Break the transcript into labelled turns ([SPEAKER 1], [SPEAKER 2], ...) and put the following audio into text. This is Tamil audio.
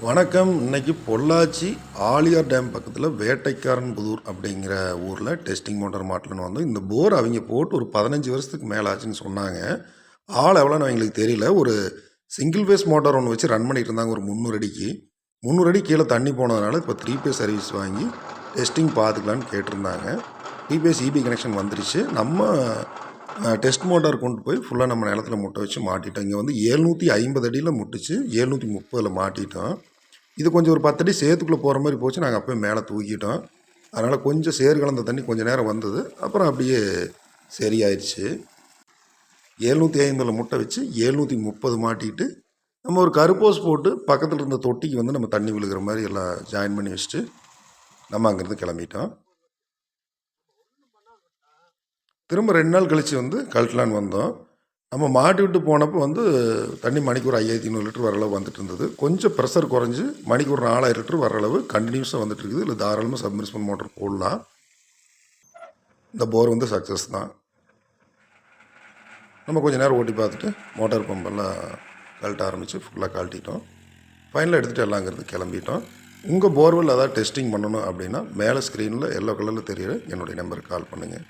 [SPEAKER 1] வணக்கம். இன்னைக்கு பொள்ளாச்சி ஆழியார் டேம் பக்கத்தில் வேட்டைக்காரன் புதூர் அப்படிங்கிற ஊரில் டெஸ்டிங் மோட்டார் மாட்டலன்னு வந்து இந்த போர் அவங்க போட்டு ஒரு 15 வருஷத்துக்கு மேலே ஆச்சுன்னு சொன்னாங்க. ஆள் எவ்வளோன்னு அவங்களுக்கு தெரியல. ஒரு சிங்கிள் ஃபேஸ் மோட்டார் ஒன்று வச்சு ரன் பண்ணிட்டு இருந்தாங்க ஒரு 300 அடிக்கு. 300 அடி கீழே தண்ணி போனதுனால இப்போ 3 ஃபேஸ் சர்வீஸ் வாங்கி டெஸ்டிங் பார்த்துக்கலான்னு கேட்டிருந்தாங்க. 3 ஃபேஸ் இபி கனெக்ஷன் வந்துருச்சு. நம்ம டெஸ்ட் மோட்டார் கொண்டு போய் ஃபுல்லாக நம்ம நிலத்துல முட்டை வச்சு மாட்டிட்டோம். இங்கே வந்து 750 அடியில் முட்டுச்சு, 730 மாட்டிட்டோம். இது கொஞ்சம் ஒரு 10 அடி சேத்துக்குள்ளே போகிற மாதிரி போச்சு. நாங்கள் அப்போயே மேலே தூக்கிட்டோம். அதனால் கொஞ்சம் சேறு கலந்த தண்ணி கொஞ்சம் நேரம் வந்தது. அப்புறம் அப்படியே சரியாயிடுச்சு. 750 முட்டை வச்சு 730 மாட்டிட்டு நம்ம ஒரு கருப்போஸ் போட்டு பக்கத்தில் இருந்த தொட்டிக்கு வந்து நம்ம தண்ணி விழுகிற மாதிரி எல்லாம் ஜாயின் பண்ணி வச்சுட்டு நம்ம அங்கேருந்து கிளம்பிட்டோம். திரும்ப 2 நாள் கழித்து வந்து கழட்டலான்னு வந்தோம். நம்ம மாட்டி விட்டு போனப்போ வந்து தண்ணி மணிக்கு ஒரு 5500 லிட்டர் வர அளவு வந்துட்டு இருந்தது. கொஞ்சம் ப்ரெஷர் குறைஞ்சி மணிக்கு ஒரு 4000 லிட்டர் வர அளவு கண்டினியூஸாக வந்துட்டு இருக்குது. இல்லை தாராளமாக சப்மர்சிபிள் மோட்டர் போடலாம். இந்த போர் வந்து சக்ஸஸ் தான். நம்ம கொஞ்சம் நேரம் ஓட்டி பார்த்துட்டு மோட்டார் பம்பெல்லாம் கழட்ட ஆரம்பித்து ஃபுல்லாக கழட்டிட்டோம். ஃபைனலாக எடுத்துகிட்டு எல்லாங்கிறது கிளம்பிட்டோம். உங்கள் போர்வெல் ஏதாவது டெஸ்டிங் பண்ணணும் அப்படின்னா மேலே ஸ்க்ரீனில் எல்லோ கலரில் தெரியுற என்னுடைய நம்பருக்கு கால் பண்ணுங்கள்.